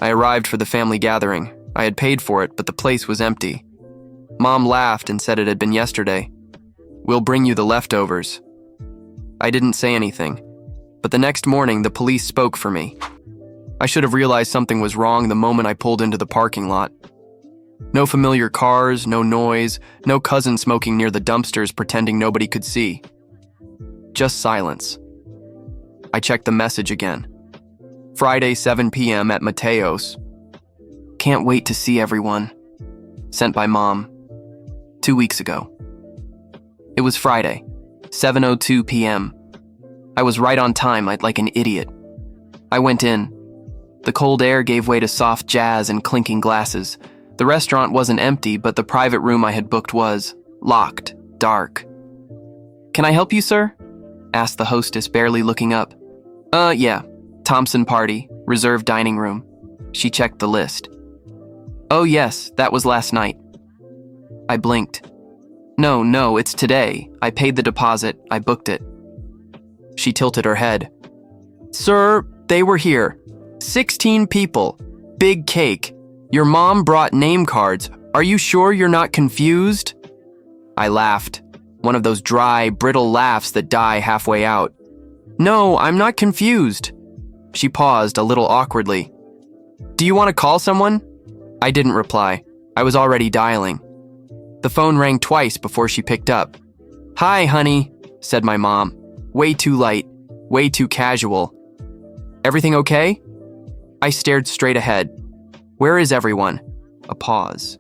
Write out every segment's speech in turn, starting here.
I arrived for the family gathering. I had paid for it, but the place was empty. Mom laughed and said it had been yesterday. "We'll bring you the leftovers." I didn't say anything, but the next morning the police spoke for me. I should have realized something was wrong the moment I pulled into the parking lot. No familiar cars, no noise, no cousin smoking near the dumpsters pretending nobody could see. Just silence. I checked the message again. Friday, 7 p.m. at Mateo's. "Can't wait to see everyone." Sent by Mom. 2 weeks ago. It was Friday, 7:02 p.m. I was right on time, like an idiot. I went in. The cold air gave way to soft jazz and clinking glasses. The restaurant wasn't empty, but the private room I had booked was locked, dark. "Can I help you, sir?" asked the hostess, barely looking up. Yeah. Thompson party, reserved dining room." She checked the list. "Oh yes, that was last night." I blinked. No, it's today. I paid the deposit, I booked it." She tilted her head. "Sir, they were here. 16 people. Big cake. Your mom brought name cards. Are you sure you're not confused?" I laughed. One of those dry, brittle laughs that die halfway out. "No, I'm not confused." She paused a little awkwardly. "Do you want to call someone?" I didn't reply. I was already dialing. The phone rang twice before she picked up. "Hi, honey," said my mom. Way too light, way too casual. "Everything okay?" I stared straight ahead. "Where is everyone?" A pause.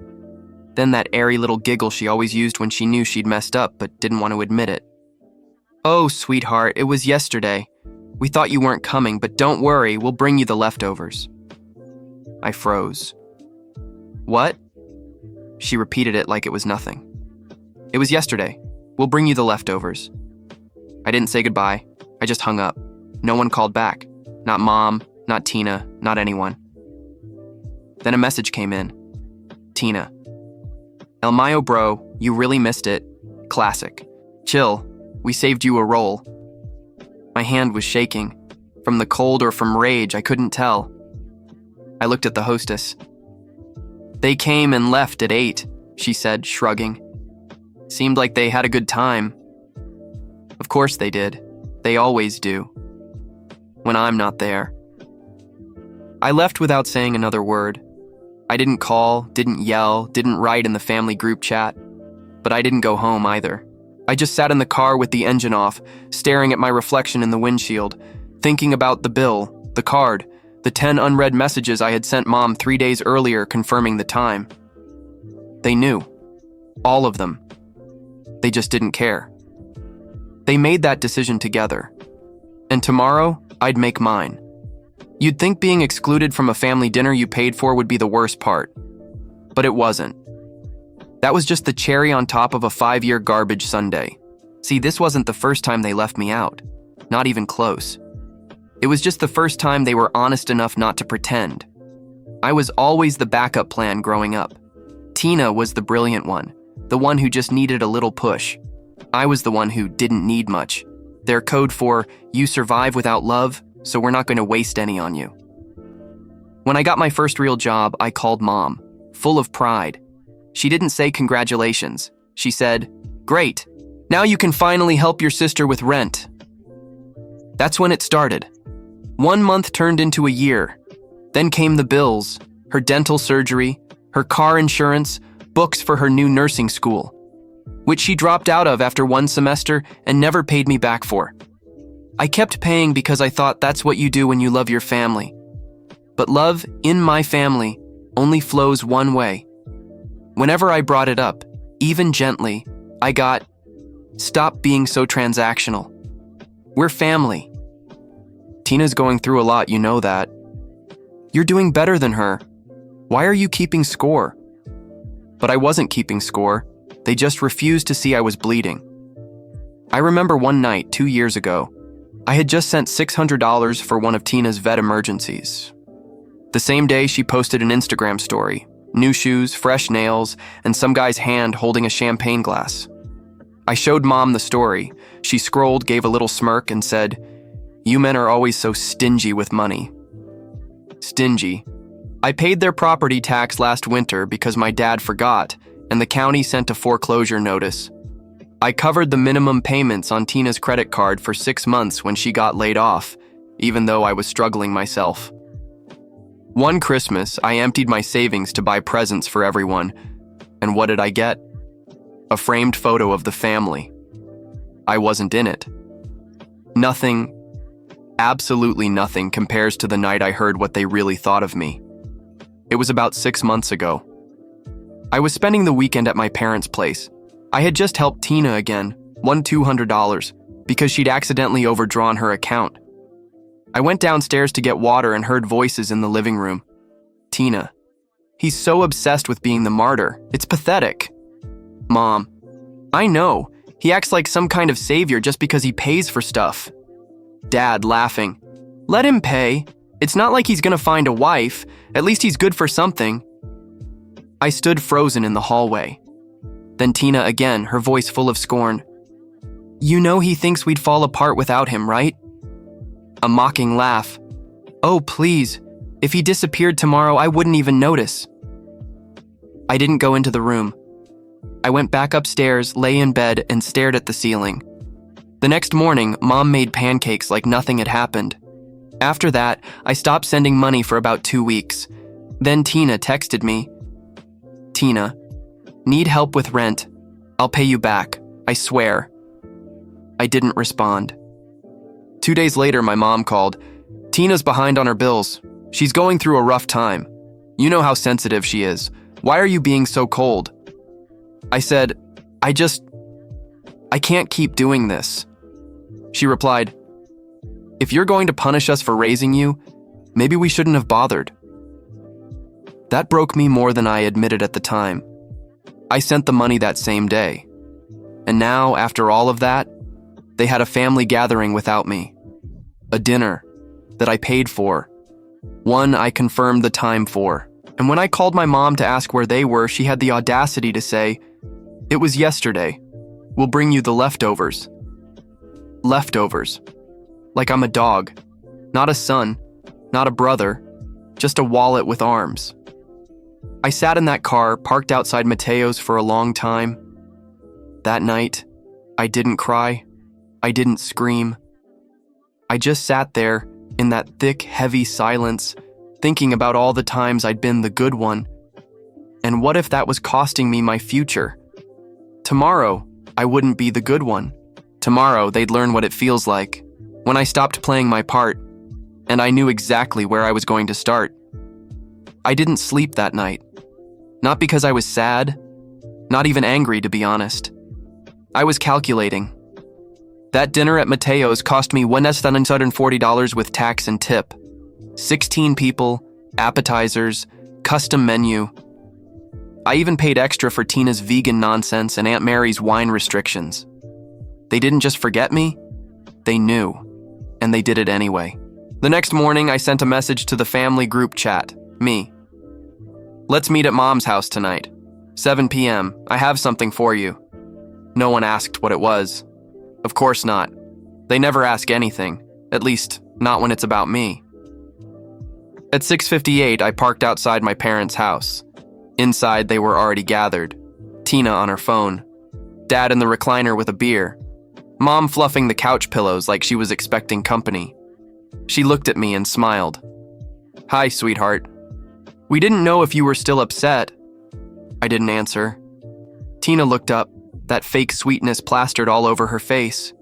Then that airy little giggle she always used when she knew she'd messed up but didn't want to admit it. "Oh, sweetheart, it was yesterday. We thought you weren't coming, but don't worry, we'll bring you the leftovers." I froze. "What?" She repeated it like it was nothing. "It was yesterday. We'll bring you the leftovers." I didn't say goodbye. I just hung up. No one called back. Not Mom, not Tina, not anyone. Then a message came in. Tina. "El Mayo bro, you really missed it. Classic. Chill. We saved you a roll." My hand was shaking. From the cold or from rage, I couldn't tell. I looked at the hostess. "They came and left at 8, she said, shrugging. "Seemed like they had a good time." Of course they did. They always do. When I'm not there. I left without saying another word. I didn't call, didn't yell, didn't write in the family group chat. But I didn't go home either. I just sat in the car with the engine off, staring at my reflection in the windshield, thinking about the bill, the card, the 10 unread messages I had sent Mom 3 days earlier confirming the time. They knew. All of them. They just didn't care. They made that decision together. And tomorrow, I'd make mine. You'd think being excluded from a family dinner you paid for would be the worst part. But it wasn't. That was just the cherry on top of a 5-year garbage sundae. See, this wasn't the first time they left me out. Not even close. It was just the first time they were honest enough not to pretend. I was always the backup plan growing up. Tina was the brilliant one, the one who just needed a little push. I was the one who didn't need much. Their code for, you survive without love, so we're not going to waste any on you. When I got my first real job, I called Mom, full of pride. She didn't say congratulations. She said, "Great, now you can finally help your sister with rent." That's when it started. 1 month turned into a year. Then came the bills, her dental surgery, her car insurance, books for her new nursing school, which she dropped out of after 1 semester and never paid me back for. I kept paying because I thought that's what you do when you love your family. But love, in my family, only flows one way. Whenever I brought it up, even gently, I got, "Stop being so transactional. We're family. Tina's going through a lot, you know that. You're doing better than her. Why are you keeping score?" But I wasn't keeping score. They just refused to see I was bleeding. I remember one night 2 years ago, I had just sent $600 for one of Tina's vet emergencies. The same day she posted an Instagram story, new shoes, fresh nails, and some guy's hand holding a champagne glass. I showed Mom the story. She scrolled, gave a little smirk, and said, "You men are always so stingy with money." Stingy. I paid their property tax last winter because my dad forgot, and the county sent a foreclosure notice. I covered the minimum payments on Tina's credit card for 6 months when she got laid off, even though I was struggling myself. One Christmas, I emptied my savings to buy presents for everyone, and what did I get? A framed photo of the family. I wasn't in it. Nothing, absolutely nothing compares to the night I heard what they really thought of me. It was about 6 months ago. I was spending the weekend at my parents' place. I had just helped Tina again, won $200, because she'd accidentally overdrawn her account. I went downstairs to get water and heard voices in the living room. Tina. He's so obsessed with being the martyr. It's pathetic. Mom. I know. He acts like some kind of savior just because he pays for stuff. Dad, laughing. Let him pay. It's not like he's gonna find a wife. At least he's good for something. I stood frozen in the hallway. Then Tina again, her voice full of scorn. You know he thinks we'd fall apart without him, right? A mocking laugh. Oh, please. If he disappeared tomorrow, I wouldn't even notice. I didn't go into the room. I went back upstairs, lay in bed, and stared at the ceiling. The next morning, Mom made pancakes like nothing had happened. After that, I stopped sending money for about 2 weeks. Then Tina texted me. Tina, need help with rent. I'll pay you back, I swear. I didn't respond. 2 days later, my mom called. Tina's behind on her bills. She's going through a rough time. You know how sensitive she is. Why are you being so cold? I said, I can't keep doing this. She replied, if you're going to punish us for raising you, maybe we shouldn't have bothered. That broke me more than I admitted at the time. I sent the money that same day. And now, after all of that, they had a family gathering without me. A dinner that I paid for. One I confirmed the time for. And when I called my mom to ask where they were, she had the audacity to say, it was yesterday. We'll bring you the leftovers. Leftovers. Like I'm a dog. Not a son. Not a brother. Just a wallet with arms. I sat in that car, parked outside Mateo's for a long time. That night, I didn't cry. I didn't scream. I just sat there in that thick, heavy silence, thinking about all the times I'd been the good one. And what if that was costing me my future? Tomorrow, I wouldn't be the good one. Tomorrow, they'd learn what it feels like. When I stopped playing my part, and I knew exactly where I was going to start. I didn't sleep that night. Not because I was sad, not even angry, to be honest. I was calculating. That dinner at Mateo's cost me $140 with tax and tip. 16 people, appetizers, custom menu. I even paid extra for Tina's vegan nonsense and Aunt Mary's wine restrictions. They didn't just forget me, they knew, and they did it anyway. The next morning, I sent a message to the family group chat, me. Let's meet at Mom's house tonight. 7 p.m. I have something for you. No one asked what it was. Of course not. They never ask anything, at least not when it's about me. At 6:58, I parked outside my parents' house. Inside, they were already gathered. Tina on her phone. Dad in the recliner with a beer. Mom fluffing the couch pillows like she was expecting company. She looked at me and smiled. Hi, sweetheart. We didn't know if you were still upset. I didn't answer. Tina looked up, that fake sweetness plastered all over her face.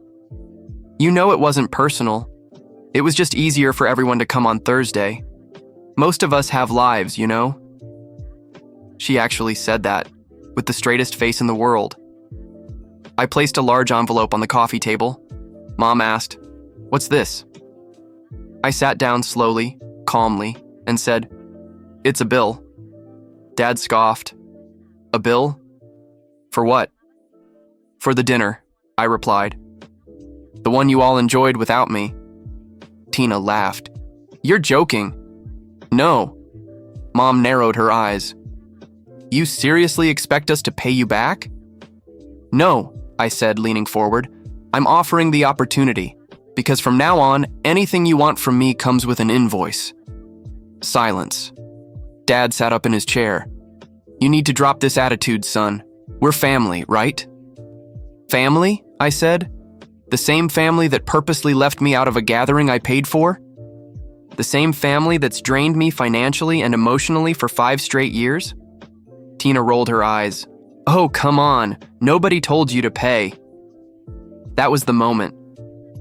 You know it wasn't personal. It was just easier for everyone to come on Thursday. Most of us have lives, you know? She actually said that, with the straightest face in the world. I placed a large envelope on the coffee table. Mom asked, "What's this?" I sat down slowly, calmly, and said, "It's a bill." Dad scoffed. "A bill? For what?" "For the dinner," I replied. "The one you all enjoyed without me." Tina laughed. "You're joking." "No." Mom narrowed her eyes. "You seriously expect us to pay you back?" "No," I said, leaning forward. "I'm offering the opportunity, because from now on, anything you want from me comes with an invoice." Silence. Dad sat up in his chair. You need to drop this attitude, son. We're family, right? Family? I said. The same family that purposely left me out of a gathering I paid for? The same family that's drained me financially and emotionally for 5 straight years? Tina rolled her eyes. Oh, come on. Nobody told you to pay. That was the moment.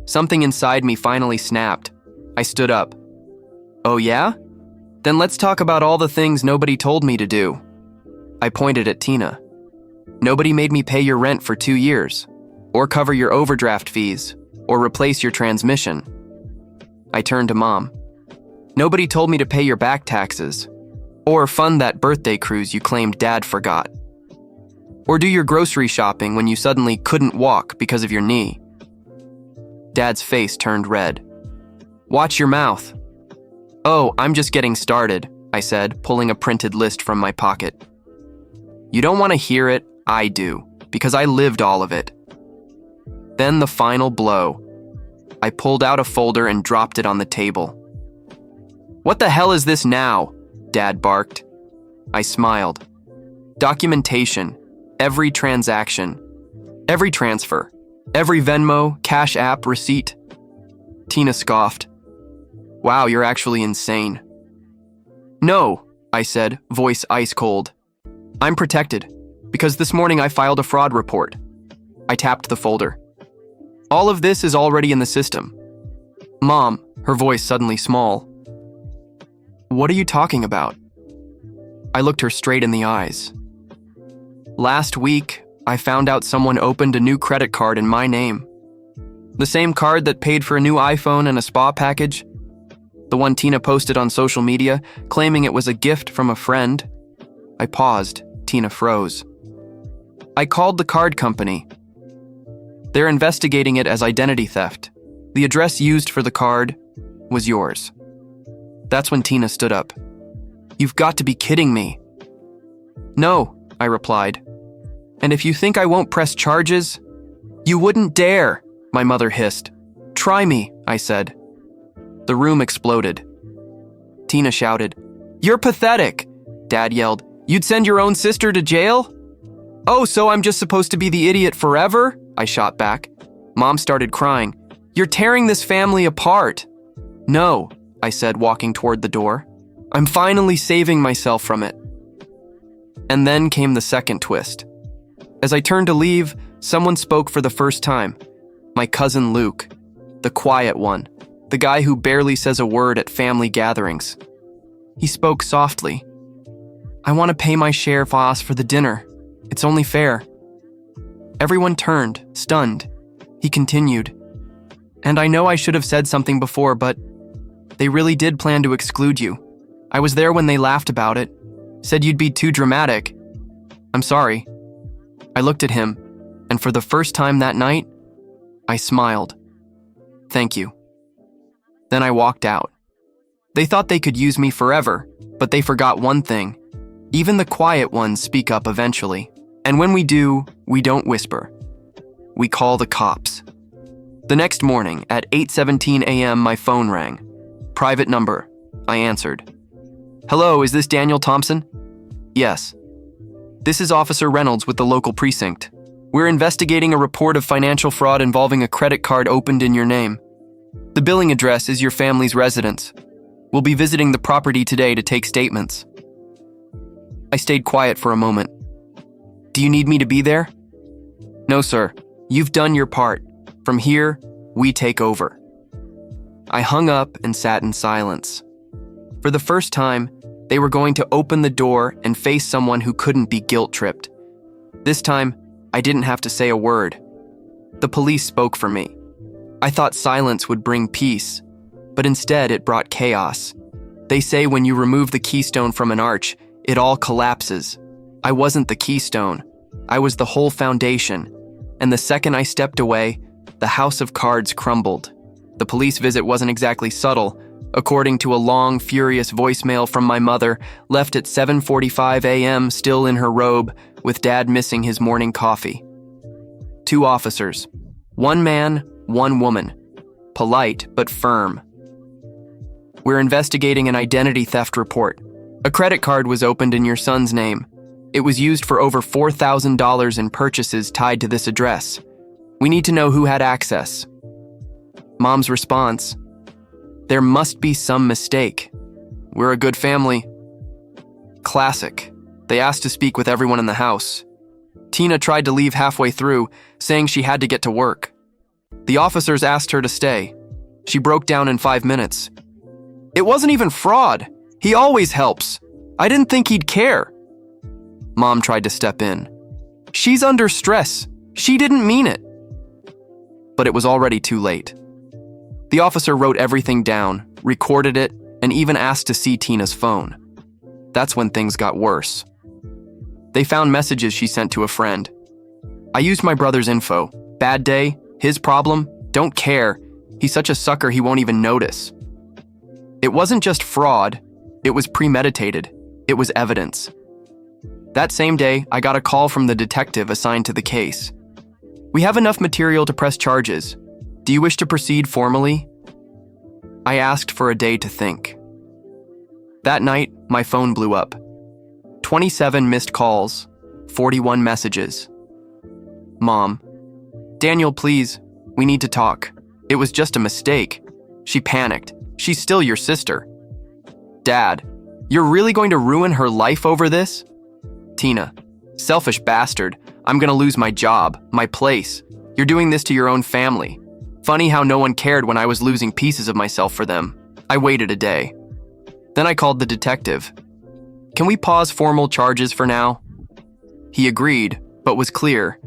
Something inside me finally snapped. I stood up. Oh yeah? Then let's talk about all the things nobody told me to do. I pointed at Tina. Nobody made me pay your rent for 2 years, or cover your overdraft fees, or replace your transmission. I turned to Mom. Nobody told me to pay your back taxes, or fund that birthday cruise you claimed Dad forgot, or do your grocery shopping when you suddenly couldn't walk because of your knee. Dad's face turned red. Watch your mouth. Oh, I'm just getting started, I said, pulling a printed list from my pocket. You don't want to hear it, I do, because I lived all of it. Then the final blow. I pulled out a folder and dropped it on the table. What the hell is this now? Dad barked. I smiled. Documentation. Every transaction. Every transfer. Every Venmo, Cash App, receipt. Tina scoffed. Wow, you're actually insane. No, I said, voice ice cold. I'm protected, because this morning I filed a fraud report. I tapped the folder. All of this is already in the system. Mom, her voice suddenly small. What are you talking about? I looked her straight in the eyes. Last week, I found out someone opened a new credit card in my name. The same card that paid for a new iPhone and a spa package. The one Tina posted on social media, claiming it was a gift from a friend. I paused. Tina froze. I called the card company. They're investigating it as identity theft. The address used for the card was yours. That's when Tina stood up. You've got to be kidding me. No, I replied. And if you think I won't press charges, you wouldn't dare, my mother hissed. Try me, I said. The room exploded. Tina shouted, You're pathetic, Dad yelled. You'd send your own sister to jail? Oh, so I'm just supposed to be the idiot forever? I shot back. Mom started crying. You're tearing this family apart. No, I said, walking toward the door. I'm finally saving myself from it. And then came the second twist. As I turned to leave, someone spoke for the first time. My cousin Luke, the quiet one, the guy who barely says a word at family gatherings. He spoke softly. I want to pay my share for the dinner. It's only fair. Everyone turned, stunned. He continued. And I know I should have said something before, but they really did plan to exclude you. I was there when they laughed about it, said you'd be too dramatic. I'm sorry. I looked at him, and for the first time that night, I smiled. Thank you. Then I walked out. They thought they could use me forever, but they forgot one thing. Even the quiet ones speak up eventually. And when we do, we don't whisper. We call the cops. The next morning, at 8:17 a.m., my phone rang. Private number. I answered. Hello, is this Daniel Thompson? Yes. This is Officer Reynolds with the local precinct. We're investigating a report of financial fraud involving a credit card opened in your name. The billing address is your family's residence. We'll be visiting the property today to take statements. I stayed quiet for a moment. Do you need me to be there? No, sir. You've done your part. From here, we take over. I hung up and sat in silence. For the first time, they were going to open the door and face someone who couldn't be guilt-tripped. This time, I didn't have to say a word. The police spoke for me. I thought silence would bring peace, but instead it brought chaos. They say when you remove the keystone from an arch, it all collapses. I wasn't the keystone. I was the whole foundation. And the second I stepped away, the house of cards crumbled. The police visit wasn't exactly subtle, according to a long, furious voicemail from my mother, left at 7:45 a.m., still in her robe, with Dad missing his morning coffee. 2 officers. 1 man, 1 woman. Polite, but firm. We're investigating an identity theft report. A credit card was opened in your son's name. It was used for over $4,000 in purchases tied to this address. We need to know who had access. Mom's response: there must be some mistake. We're a good family. Classic. They asked to speak with everyone in the house. Tina tried to leave halfway through, saying she had to get to work. The officers asked her to stay. She broke down in 5 minutes. It wasn't even fraud. He always helps. I didn't think he'd care. Mom tried to step in. She's under stress. She didn't mean it. But it was already too late. The officer wrote everything down, recorded it, and even asked to see Tina's phone. That's when things got worse. They found messages she sent to a friend. I used my brother's info. Bad day, his problem, don't care. He's such a sucker he won't even notice. It wasn't just fraud, it was premeditated. It was evidence. That same day, I got a call from the detective assigned to the case. We have enough material to press charges. Do you wish to proceed formally? I asked for a day to think. That night, my phone blew up. 27 missed calls, 41 messages. Mom: Daniel, please, we need to talk. It was just a mistake. She panicked. She's still your sister. Dad: you're really going to ruin her life over this? Tina: selfish bastard. I'm gonna lose my job, my place. You're doing this to your own family. Funny how no one cared when I was losing pieces of myself for them. I waited a day. Then I called the detective. Can we pause formal charges for now? He agreed, but was clear.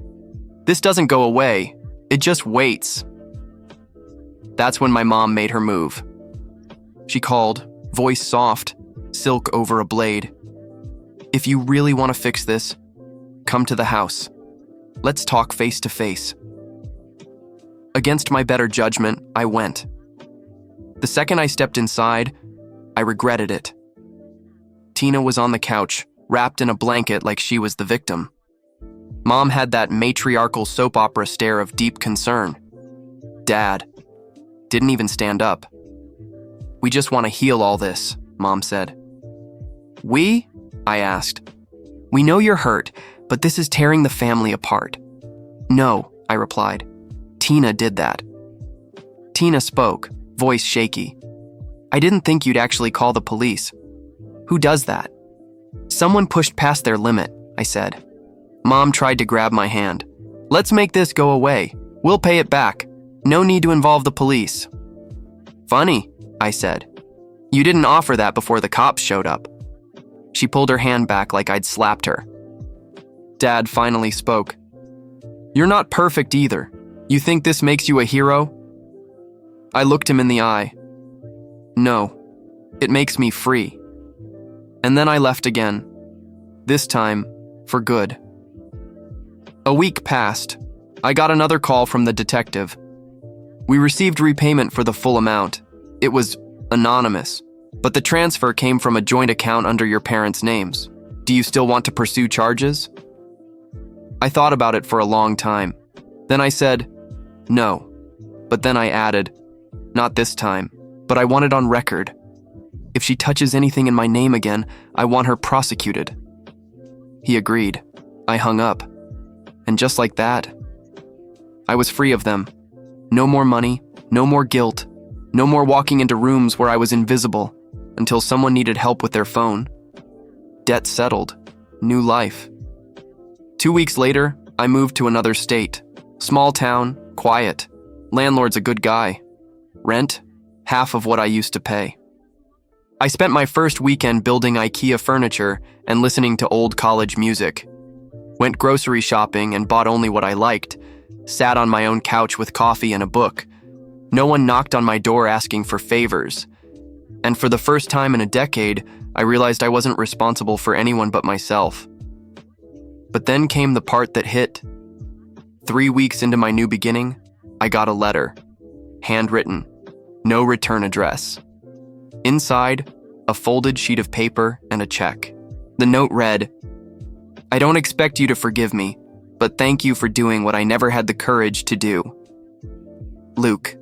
This doesn't go away. It just waits. That's when my mom made her move. She called, voice soft, silk over a blade. If you really want to fix this, come to the house. Let's talk face to face. Against my better judgment, I went. The second I stepped inside, I regretted it. Tina was on the couch, wrapped in a blanket like she was the victim. Mom had that matriarchal soap opera stare of deep concern. Dad didn't even stand up. We just want to heal all this, Mom said. We? I asked. We know you're hurt, but this is tearing the family apart. No, I replied. Tina did that. Tina spoke, voice shaky. I didn't think you'd actually call the police. Who does that? Someone pushed past their limit, I said. Mom tried to grab my hand. Let's make this go away. We'll pay it back. No need to involve the police. Funny, I said. You didn't offer that before the cops showed up. She pulled her hand back like I'd slapped her. Dad finally spoke. You're not perfect either. You think this makes you a hero? I looked him in the eye. No, it makes me free. And then I left again. This time, for good. A week passed. I got another call from the detective. We received repayment for the full amount. It was anonymous, but the transfer came from a joint account under your parents' names. Do you still want to pursue charges? I thought about it for a long time. Then I said, no. But then I added, not this time, but I want it on record. If she touches anything in my name again, I want her prosecuted. He agreed. I hung up. And just like that, I was free of them. No more money, no more guilt, no more walking into rooms where I was invisible until someone needed help with their phone. Debt settled. New life. 2 weeks later, I moved to another state. Small town, quiet. Landlord's a good guy. Rent, half of what I used to pay. I spent my first weekend building IKEA furniture and listening to old college music. Went grocery shopping and bought only what I liked. Sat on my own couch with coffee and a book. No one knocked on my door asking for favors. And for the first time in a decade, I realized I wasn't responsible for anyone but myself. But then came the part that hit. 3 weeks into my new beginning, I got a letter. Handwritten. No return address. Inside, a folded sheet of paper and a check. The note read, I don't expect you to forgive me, but thank you for doing what I never had the courage to do. Luke.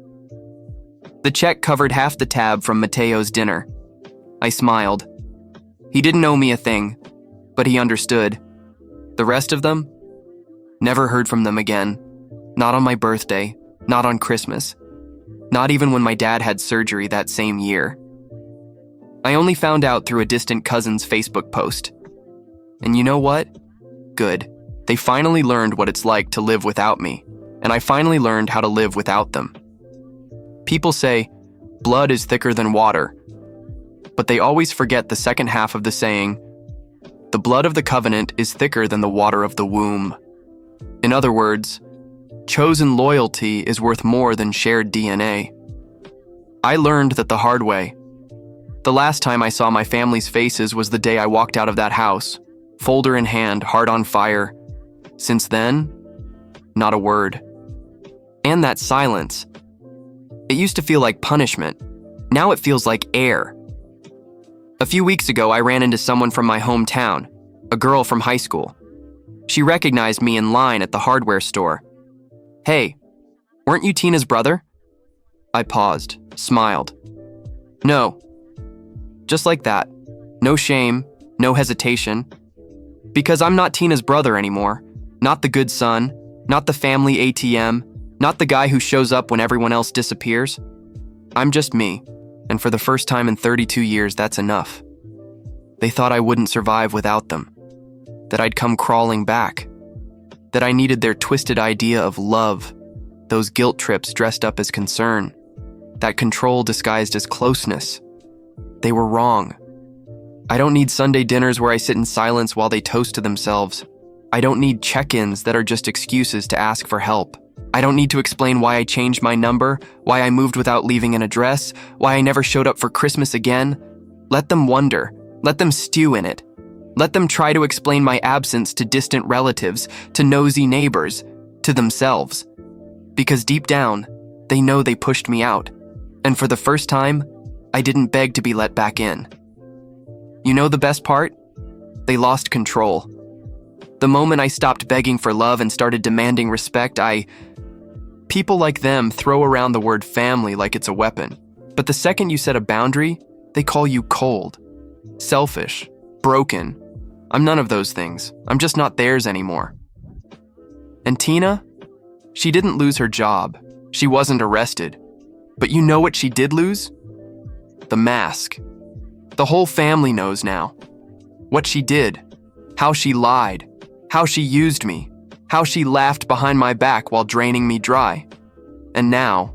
The check covered half the tab from Mateo's dinner. I smiled. He didn't owe me a thing, but he understood. The rest of them? Never heard from them again. Not on my birthday, not on Christmas, not even when my dad had surgery that same year. I only found out through a distant cousin's Facebook post. And you know what? Good. They finally learned what it's like to live without me, and I finally learned how to live without them. People say, blood is thicker than water, but they always forget the second half of the saying, the blood of the covenant is thicker than the water of the womb. In other words, chosen loyalty is worth more than shared DNA. I learned that the hard way. The last time I saw my family's faces was the day I walked out of that house, folder in hand, heart on fire. Since then, not a word. And that silence. It used to feel like punishment. Now it feels like air. A few weeks ago, I ran into someone from my hometown, a girl from high school. She recognized me in line at the hardware store. Hey, weren't you Tina's brother? I paused, smiled. No. Just like that. No shame, no hesitation. Because I'm not Tina's brother anymore. Not the good son, not the family ATM, not the guy who shows up when everyone else disappears. I'm just me, and for the first time in 32 years, that's enough. They thought I wouldn't survive without them, that I'd come crawling back, that I needed their twisted idea of love, those guilt trips dressed up as concern, that control disguised as closeness. They were wrong. I don't need Sunday dinners where I sit in silence while they toast to themselves. I don't need check-ins that are just excuses to ask for help. I don't need to explain why I changed my number, why I moved without leaving an address, why I never showed up for Christmas again. Let them wonder. Let them stew in it. Let them try to explain my absence to distant relatives, to nosy neighbors, to themselves. Because deep down, they know they pushed me out. And for the first time, I didn't beg to be let back in. You know the best part? They lost control. The moment I stopped begging for love and started demanding respect, people like them throw around the word family like it's a weapon. But the second you set a boundary, they call you cold, selfish, broken. I'm none of those things. I'm just not theirs anymore. And Tina? She didn't lose her job. She wasn't arrested. But you know what she did lose? The mask. The whole family knows now. What she did, how she lied, how she used me, how she laughed behind my back while draining me dry. And now,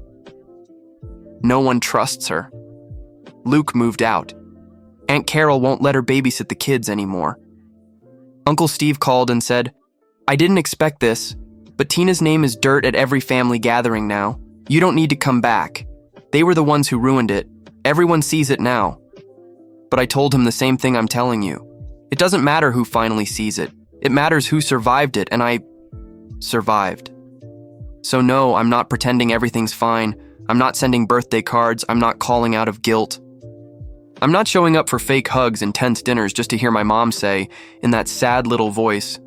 no one trusts her. Luke moved out. Aunt Carol won't let her babysit the kids anymore. Uncle Steve called and said, I didn't expect this, but Tina's name is dirt at every family gathering now. You don't need to come back. They were the ones who ruined it. Everyone sees it now. But I told him the same thing I'm telling you. It doesn't matter who finally sees it. It matters who survived it, and I survived. So no, I'm not pretending everything's fine. I'm not sending birthday cards. I'm not calling out of guilt. I'm not showing up for fake hugs and tense dinners just to hear my mom say, in that sad little voice,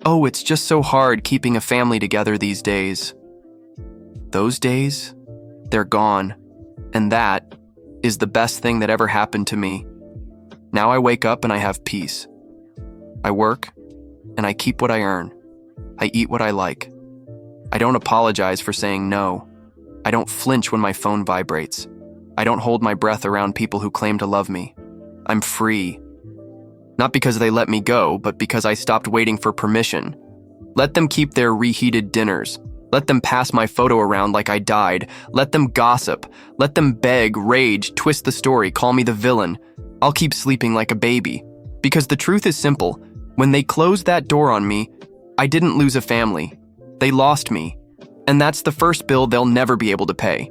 oh, it's just so hard keeping a family together these days. Those days, they're gone. And that is the best thing that ever happened to me. Now I wake up and I have peace. I work, and I keep what I earn. I eat what I like. I don't apologize for saying no. I don't flinch when my phone vibrates. I don't hold my breath around people who claim to love me. I'm free. Not because they let me go, but because I stopped waiting for permission. Let them keep their reheated dinners. Let them pass my photo around like I died. Let them gossip. Let them beg, rage, twist the story, call me the villain. I'll keep sleeping like a baby. Because the truth is simple. When they closed that door on me, I didn't lose a family. They lost me. And that's the first bill they'll never be able to pay.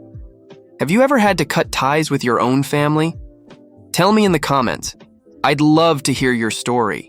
Have you ever had to cut ties with your own family? Tell me in the comments. I'd love to hear your story.